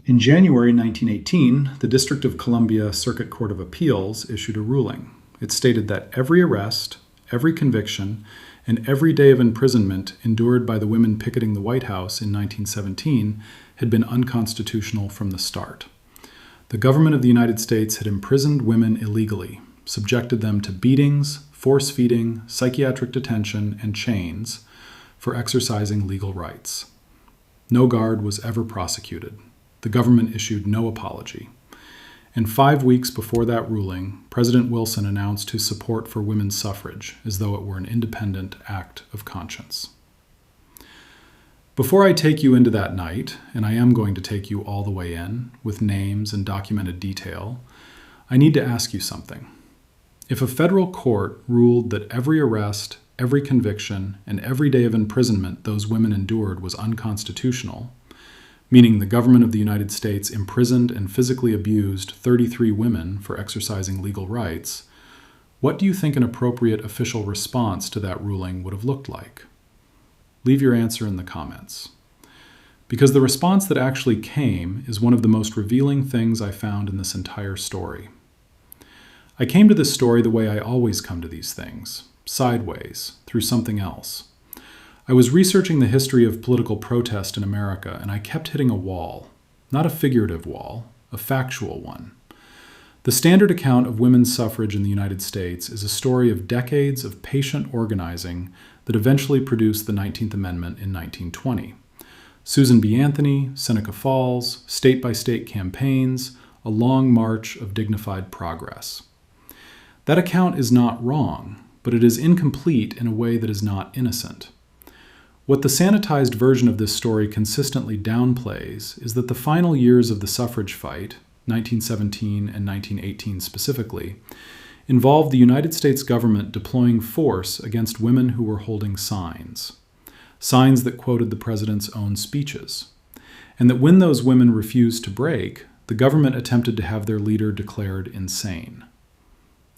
In January 1918, the District of Columbia Circuit Court of Appeals issued a ruling. It stated that every arrest, every conviction, and every day of imprisonment endured by the women picketing the White House in 1917 had been unconstitutional from the start. The government of the United States had imprisoned women illegally, subjected them to beatings, force feeding, psychiatric detention, and chains for exercising legal rights. No guard was ever prosecuted. The government issued no apology. And 5 weeks before that ruling, President Wilson announced his support for women's suffrage as though it were an independent act of conscience. Before I take you into that night, and I am going to take you all the way in, with names and documented detail, I need to ask you something. If a federal court ruled that every arrest, every conviction, and every day of imprisonment those women endured was unconstitutional, meaning the government of the United States imprisoned and physically abused 33 women for exercising legal rights, what do you think an appropriate official response to that ruling would have looked like? Leave your answer in the comments. Because the response that actually came is one of the most revealing things I found in this entire story. I came to this story the way I always come to these things, sideways, through something else. I was researching the history of political protest in America, and I kept hitting a wall. Not a figurative wall, a factual one. The standard account of women's suffrage in the United States is a story of decades of patient organizing that eventually produced the 19th Amendment in 1920. Susan B. Anthony, Seneca Falls, state-by-state campaigns, a long march of dignified progress. That account is not wrong, but it is incomplete in a way that is not innocent. What the sanitized version of this story consistently downplays is that the final years of the suffrage fight, 1917 and 1918 specifically, involved the United States government deploying force against women who were holding signs that quoted the president's own speeches, and that when those women refused to break, the government attempted to have their leader declared insane.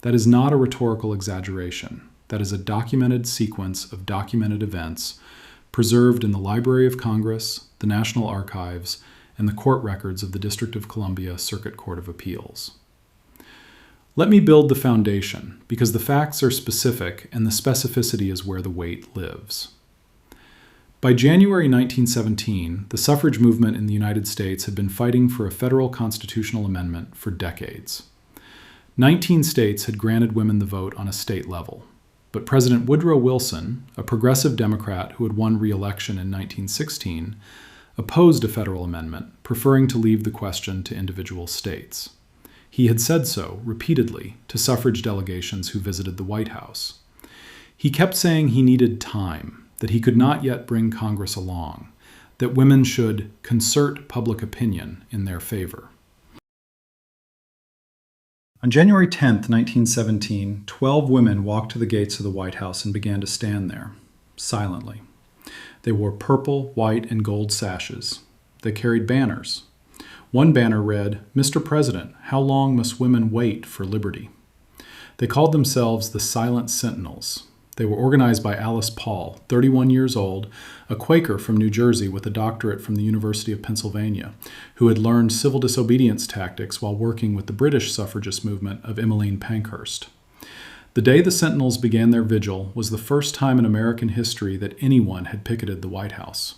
That is not a rhetorical exaggeration. That is a documented sequence of documented events preserved in the Library of Congress, the National Archives, and the court records of the District of Columbia Circuit Court of Appeals. Let me build the foundation, because the facts are specific and the specificity is where the weight lives. By January 1917, the suffrage movement in the United States had been fighting for a federal constitutional amendment for decades. 19 states had granted women the vote on a state level. But President Woodrow Wilson, a progressive Democrat who had won re-election in 1916, opposed a federal amendment, preferring to leave the question to individual states. He had said so repeatedly to suffrage delegations who visited the White House. He kept saying he needed time, that he could not yet bring Congress along, that women should concert public opinion in their favor. On January 10, 1917, 12 women walked to the gates of the White House and began to stand there, silently. They wore purple, white, and gold sashes. They carried banners. One banner read, "Mr. President, how long must women wait for liberty?" They called themselves the Silent Sentinels. They were organized by Alice Paul, 31 years old, a Quaker from New Jersey with a doctorate from the University of Pennsylvania, who had learned civil disobedience tactics while working with the British suffragist movement of Emmeline Pankhurst. The day the Sentinels began their vigil was the first time in American history that anyone had picketed the White House.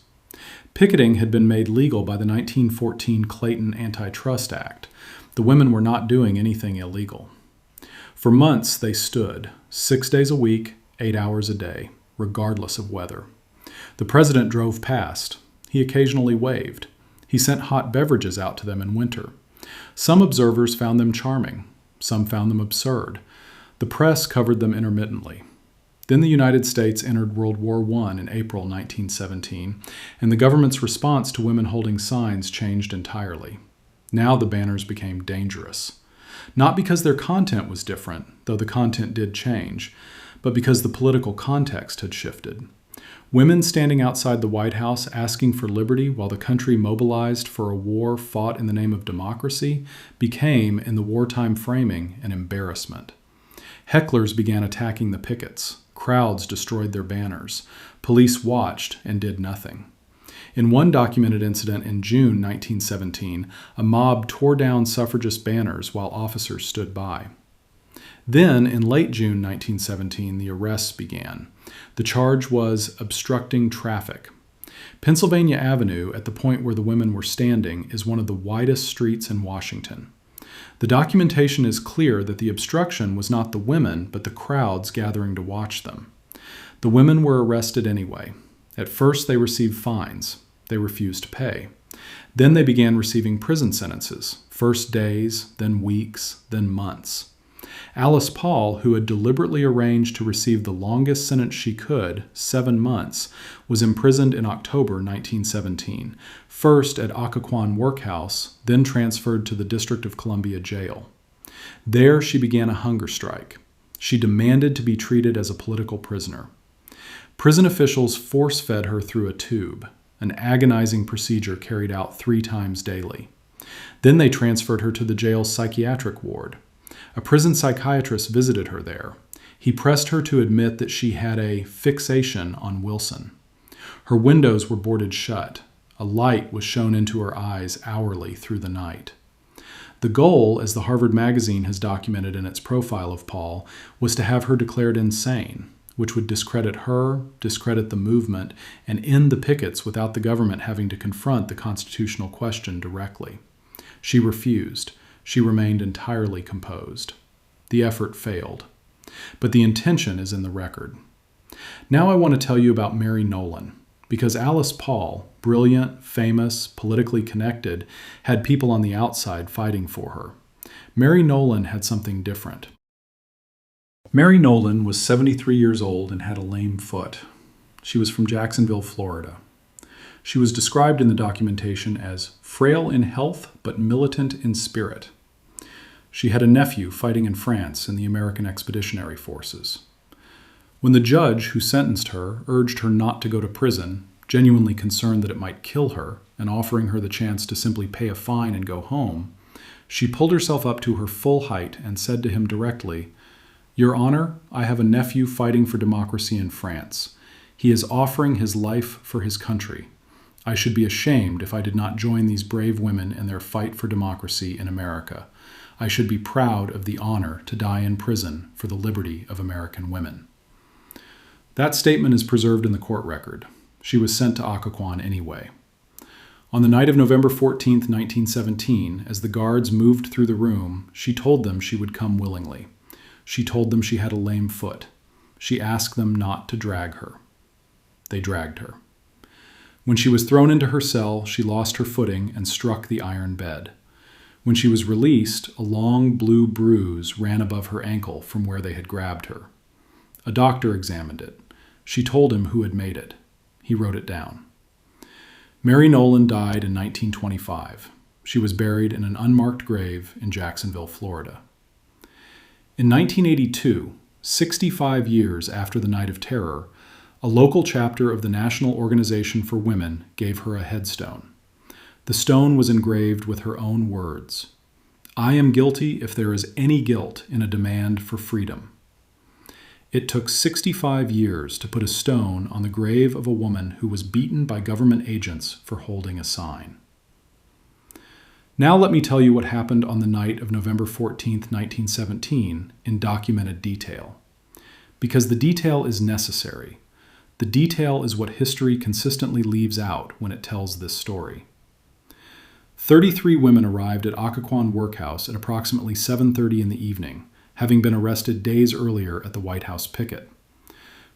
Picketing had been made legal by the 1914 Clayton Antitrust Act. The women were not doing anything illegal. For months they stood, 6 days a week, 8 hours a day, regardless of weather. The president drove past. He occasionally waved. He sent hot beverages out to them in winter. Some observers found them charming. Some found them absurd. The press covered them intermittently. Then the United States entered World War I in April 1917, and the government's response to women holding signs changed entirely. Now the banners became dangerous. Not because their content was different, though the content did change, but because the political context had shifted. Women standing outside the White House asking for liberty while the country mobilized for a war fought in the name of democracy became, in the wartime framing, an embarrassment. Hecklers began attacking the pickets. Crowds destroyed their banners. Police watched and did nothing. In one documented incident in June 1917, a mob tore down suffragist banners while officers stood by. Then, in late June 1917, the arrests began. The charge was obstructing traffic. Pennsylvania Avenue, at the point where the women were standing, is one of the widest streets in Washington. The documentation is clear that the obstruction was not the women, but the crowds gathering to watch them. The women were arrested anyway. At first, they received fines. They refused to pay. Then they began receiving prison sentences, first days, then weeks, then months. Alice Paul, who had deliberately arranged to receive the longest sentence she could, 7 months, was imprisoned in October 1917, first at Occoquan Workhouse, then transferred to the District of Columbia Jail. There she began a hunger strike. She demanded to be treated as a political prisoner. Prison officials force-fed her through a tube, an agonizing procedure carried out 3 times daily. Then they transferred her to the jail's psychiatric ward. A prison psychiatrist visited her there. He pressed her to admit that she had a fixation on Wilson. Her windows were boarded shut. A light was shone into her eyes hourly through the night. The goal, as the Harvard Magazine has documented in its profile of Paul, was to have her declared insane, which would discredit her, discredit the movement, and end the pickets without the government having to confront the constitutional question directly. She refused. She remained entirely composed. The effort failed. But the intention is in the record. Now I want to tell you about Mary Nolan, because Alice Paul, brilliant, famous, politically connected, had people on the outside fighting for her. Mary Nolan had something different. Mary Nolan was 73 years old and had a lame foot. She was from Jacksonville, Florida. She was described in the documentation as frail in health but militant in spirit. She had a nephew fighting in France in the American Expeditionary Forces. When the judge who sentenced her urged her not to go to prison, genuinely concerned that it might kill her, and offering her the chance to simply pay a fine and go home, she pulled herself up to her full height and said to him directly, "Your Honor, I have a nephew fighting for democracy in France. He is offering his life for his country. I should be ashamed if I did not join these brave women in their fight for democracy in America. I should be proud of the honor to die in prison for the liberty of American women." That statement is preserved in the court record. She was sent to Occoquan anyway. On the night of November 14, 1917, as the guards moved through the room, she told them she would come willingly. She told them she had a lame foot. She asked them not to drag her. They dragged her. When she was thrown into her cell, she lost her footing and struck the iron bed. When she was released, a long blue bruise ran above her ankle from where they had grabbed her. A doctor examined it. She told him who had made it. He wrote it down. Mary Nolan died in 1925. She was buried in an unmarked grave in Jacksonville, Florida. In 1982, 65 years after the Night of Terror, a local chapter of the National Organization for Women gave her a headstone. The stone was engraved with her own words, "I am guilty if there is any guilt in a demand for freedom." It took 65 years to put a stone on the grave of a woman who was beaten by government agents for holding a sign. Now let me tell you what happened on the night of November 14, 1917, in documented detail. Because the detail is necessary. The detail is what history consistently leaves out when it tells this story. 33 women arrived at Occoquan Workhouse at approximately 7:30 in the evening, having been arrested days earlier at the White House picket.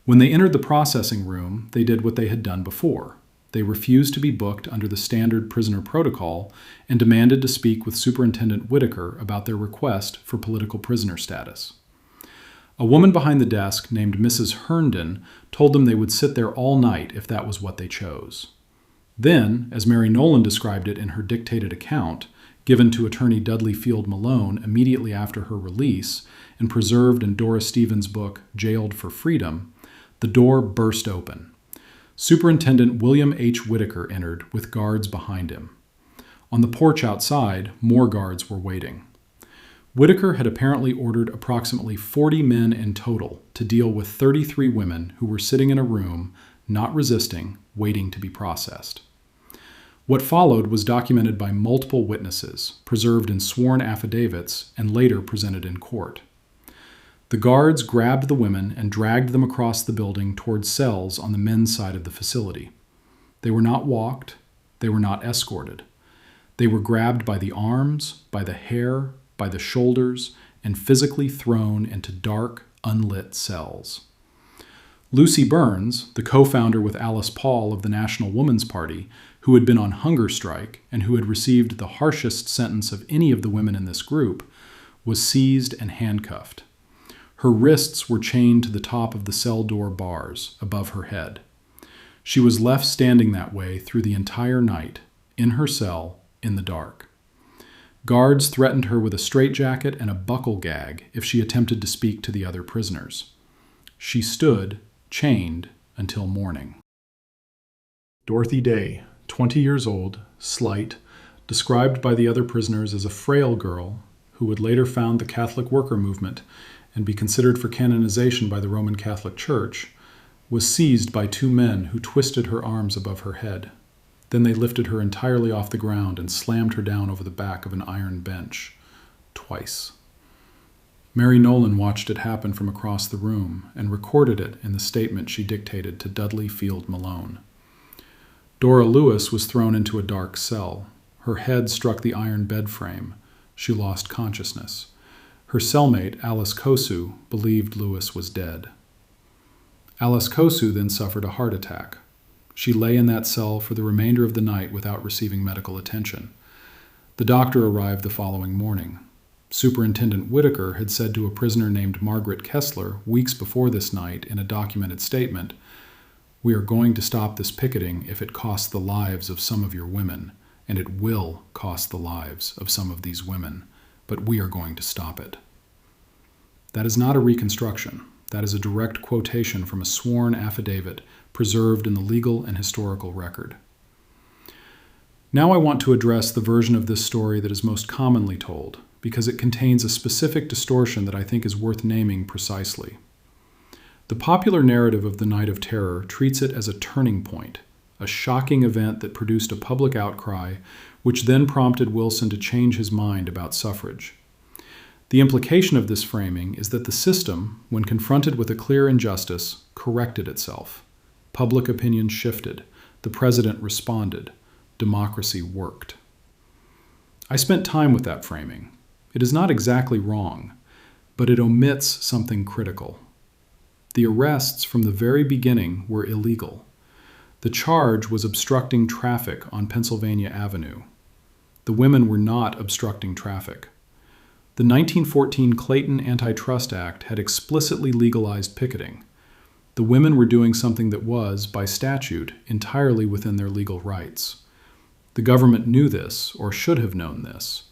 When they entered the processing room, they did what they had done before. They refused to be booked under the standard prisoner protocol and demanded to speak with Superintendent Whitaker about their request for political prisoner status. A woman behind the desk named Mrs. Herndon told them they would sit there all night if that was what they chose. Then, as Mary Nolan described it in her dictated account, given to attorney Dudley Field Malone immediately after her release and preserved in Dora Stevens' book Jailed for Freedom, the door burst open. Superintendent William H. Whitaker entered with guards behind him. On the porch outside, more guards were waiting. Whitaker had apparently ordered approximately 40 men in total to deal with 33 women who were sitting in a room, not resisting, waiting to be processed. What followed was documented by multiple witnesses, preserved in sworn affidavits, and later presented in court. The guards grabbed the women and dragged them across the building towards cells on the men's side of the facility. They were not walked, they were not escorted. They were grabbed by the arms, by the hair, by the shoulders, and physically thrown into dark, unlit cells. Lucy Burns, the co-founder with Alice Paul of the National Woman's Party, who had been on hunger strike and who had received the harshest sentence of any of the women in this group, was seized and handcuffed. Her wrists were chained to the top of the cell door bars above her head. She was left standing that way through the entire night, in her cell, in the dark. Guards threatened her with a straitjacket and a buckle gag if she attempted to speak to the other prisoners. She stood, chained, until morning. Dorothy Day, 20 years old, slight, described by the other prisoners as a frail girl who would later found the Catholic worker movement and be considered for canonization by the Roman Catholic Church, was seized by two men who twisted her arms above her head. Then they lifted her entirely off the ground and slammed her down over the back of an iron bench, twice. Mary Nolan watched it happen from across the room and recorded it in the statement she dictated to Dudley Field Malone. Dora Lewis was thrown into a dark cell. Her head struck the iron bed frame. She lost consciousness. Her cellmate, Alice Kosu, believed Lewis was dead. Alice Kosu then suffered a heart attack. She lay in that cell for the remainder of the night without receiving medical attention. The doctor arrived the following morning. Superintendent Whitaker had said to a prisoner named Margaret Kessler weeks before this night in a documented statement, "We are going to stop this picketing if it costs the lives of some of your women, and it will cost the lives of some of these women, but we are going to stop it." That is not a reconstruction. That is a direct quotation from a sworn affidavit preserved in the legal and historical record. Now I want to address the version of this story that is most commonly told, because it contains a specific distortion that I think is worth naming precisely. The popular narrative of the Night of Terror treats it as a turning point, a shocking event that produced a public outcry, which then prompted Wilson to change his mind about suffrage. The implication of this framing is that the system, when confronted with a clear injustice, corrected itself. Public opinion shifted. The president responded. Democracy worked. I spent time with that framing. It is not exactly wrong, but it omits something critical. The arrests from the very beginning were illegal. The charge was obstructing traffic on Pennsylvania Avenue. The women were not obstructing traffic. The 1914 Clayton Antitrust Act had explicitly legalized picketing. The women were doing something that was, by statute, entirely within their legal rights. The government knew this, or should have known this.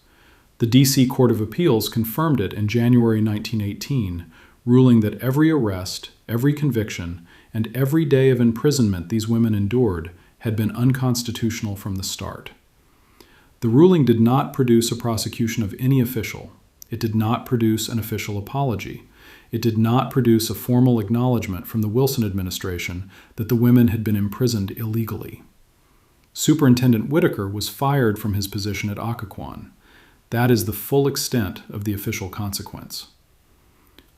The D.C. Court of Appeals confirmed it in January 1918, ruling that every arrest, every conviction, and every day of imprisonment these women endured had been unconstitutional from the start. The ruling did not produce a prosecution of any official. It did not produce an official apology. It did not produce a formal acknowledgement from the Wilson administration that the women had been imprisoned illegally. Superintendent Whitaker was fired from his position at Occoquan. That is the full extent of the official consequence.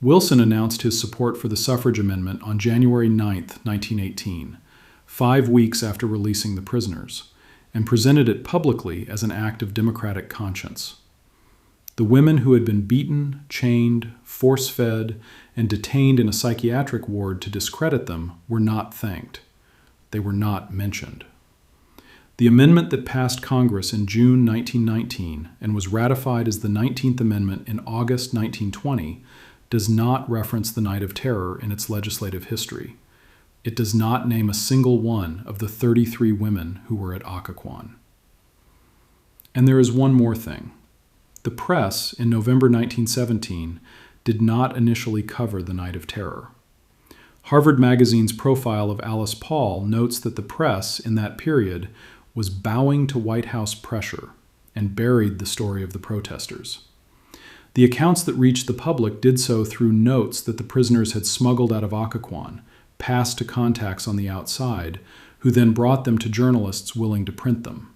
Wilson announced his support for the suffrage amendment on January 9, 1918, 5 weeks after releasing the prisoners, and presented it publicly as an act of democratic conscience. The women who had been beaten, chained, force-fed, and detained in a psychiatric ward to discredit them were not thanked. They were not mentioned. The amendment that passed Congress in June 1919 and was ratified as the 19th Amendment in August 1920 does not reference the Night of Terror in its legislative history. It does not name a single one of the 33 women who were at Occoquan. And there is one more thing. The press, in November 1917, did not initially cover the Night of Terror. Harvard Magazine's profile of Alice Paul notes that the press, in that period, was bowing to White House pressure and buried the story of the protesters. The accounts that reached the public did so through notes that the prisoners had smuggled out of Occoquan, passed to contacts on the outside, who then brought them to journalists willing to print them.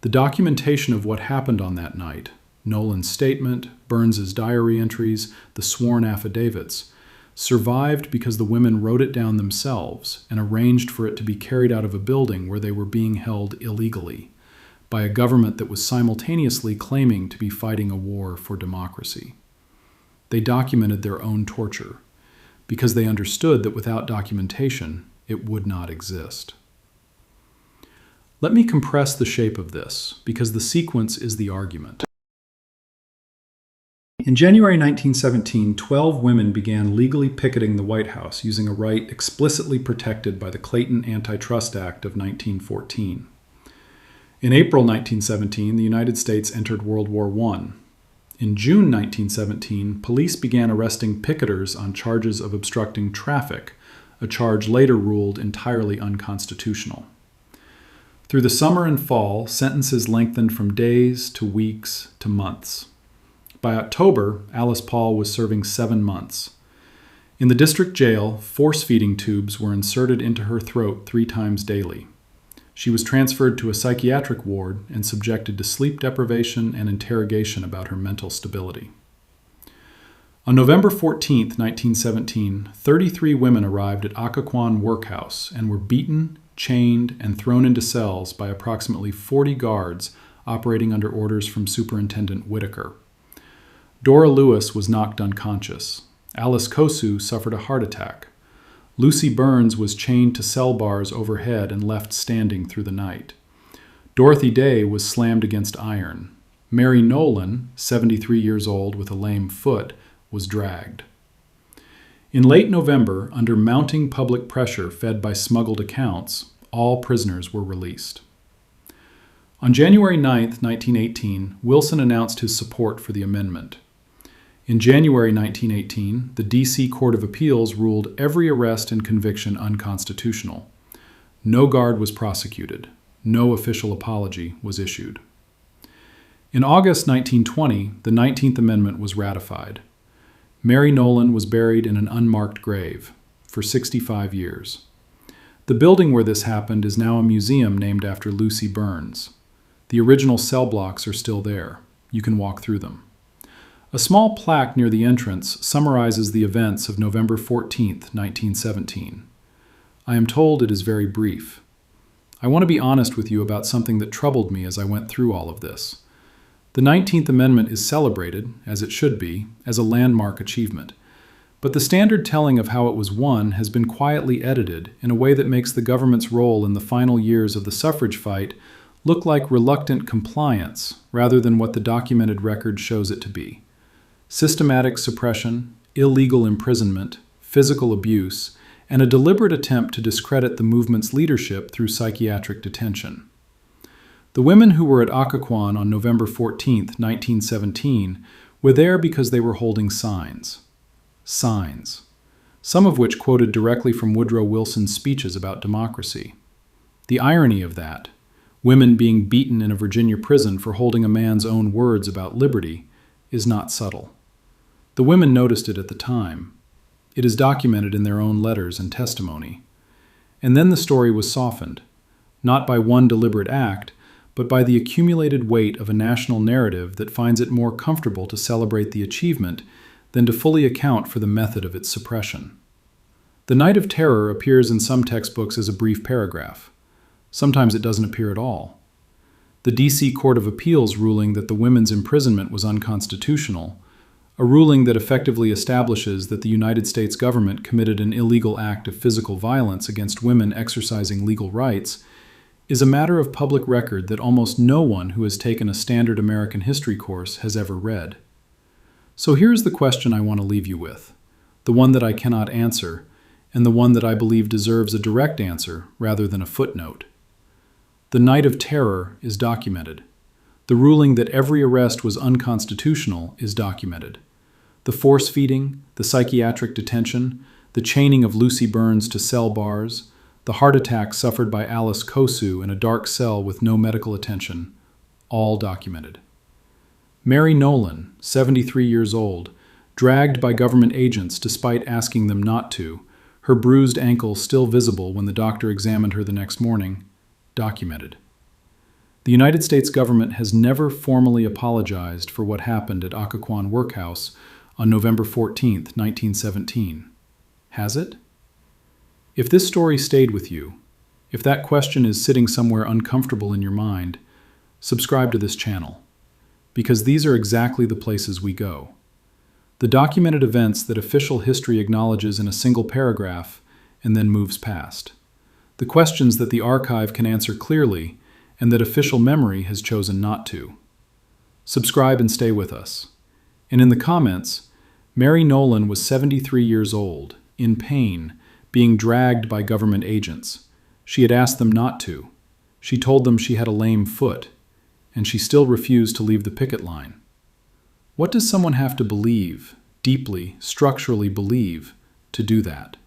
The documentation of what happened on that night, Nolan's statement, Burns's diary entries, the sworn affidavits, survived because the women wrote it down themselves and arranged for it to be carried out of a building where they were being held illegally by a government that was simultaneously claiming to be fighting a war for democracy. They documented their own torture because they understood that without documentation, it would not exist. Let me compress the shape of this, because the sequence is the argument. In January 1917, 12 women began legally picketing the White House using a right explicitly protected by the Clayton Antitrust Act of 1914. In April 1917, the United States entered World War I. In June 1917, police began arresting picketers on charges of obstructing traffic, a charge later ruled entirely unconstitutional. Through the summer and fall, sentences lengthened from days to weeks to months. By October, Alice Paul was serving 7 months. In the district jail, force-feeding tubes were inserted into her throat 3 times daily. She was transferred to a psychiatric ward and subjected to sleep deprivation and interrogation about her mental stability. On November 14, 1917, 33 women arrived at Occoquan Workhouse and were beaten, chained, and thrown into cells by approximately 40 guards operating under orders from Superintendent Whitaker. Dora Lewis was knocked unconscious. Alice Kosu suffered a heart attack. Lucy Burns was chained to cell bars overhead and left standing through the night. Dorothy Day was slammed against iron. Mary Nolan, 73 years old with a lame foot, was dragged. In late November, under mounting public pressure fed by smuggled accounts, all prisoners were released. On January 9, 1918, Wilson announced his support for the amendment. In January 1918, the D.C. Court of Appeals ruled every arrest and conviction unconstitutional. No guard was prosecuted. No official apology was issued. In August 1920, the 19th Amendment was ratified. Mary Nolan was buried in an unmarked grave for 65 years. The building where this happened is now a museum named after Lucy Burns. The original cell blocks are still there. You can walk through them. A small plaque near the entrance summarizes the events of November 14, 1917. I am told it is very brief. I want to be honest with you about something that troubled me as I went through all of this. The 19th Amendment is celebrated, as it should be, as a landmark achievement. But the standard telling of how it was won has been quietly edited in a way that makes the government's role in the final years of the suffrage fight look like reluctant compliance rather than what the documented record shows it to be. Systematic suppression, illegal imprisonment, physical abuse, and a deliberate attempt to discredit the movement's leadership through psychiatric detention. The women who were at Occoquan on November 14, 1917, were there because they were holding signs. Signs. Some of which quoted directly from Woodrow Wilson's speeches about democracy. The irony of that, women being beaten in a Virginia prison for holding a man's own words about liberty, is not subtle. The women noticed it at the time. It is documented in their own letters and testimony. And then the story was softened, not by one deliberate act, but by the accumulated weight of a national narrative that finds it more comfortable to celebrate the achievement than to fully account for the method of its suppression. The Night of Terror appears in some textbooks as a brief paragraph. Sometimes it doesn't appear at all. The D.C. Court of Appeals ruling that the women's imprisonment was unconstitutional, a ruling that effectively establishes that the United States government committed an illegal act of physical violence against women exercising legal rights, is a matter of public record that almost no one who has taken a standard American history course has ever read. So here's the question I want to leave you with, the one that I cannot answer, and the one that I believe deserves a direct answer rather than a footnote. The Night of Terror is documented. The ruling that every arrest was unconstitutional is documented. The force-feeding, the psychiatric detention, the chaining of Lucy Burns to cell bars, the heart attack suffered by Alice Kosu in a dark cell with no medical attention, all documented. Mary Nolan, 73 years old, dragged by government agents despite asking them not to, her bruised ankle still visible when the doctor examined her the next morning, documented. The United States government has never formally apologized for what happened at Occoquan Workhouse on November 14, 1917. Has it? If this story stayed with you, if that question is sitting somewhere uncomfortable in your mind, subscribe to this channel, because these are exactly the places we go. The documented events that official history acknowledges in a single paragraph and then moves past. The questions that the archive can answer clearly and that official memory has chosen not to. Subscribe and stay with us. And in the comments, Mary Nolan was 73 years old, in pain, being dragged by government agents. She had asked them not to. She told them she had a lame foot, and she still refused to leave the picket line. What does someone have to believe, deeply, structurally believe, to do that?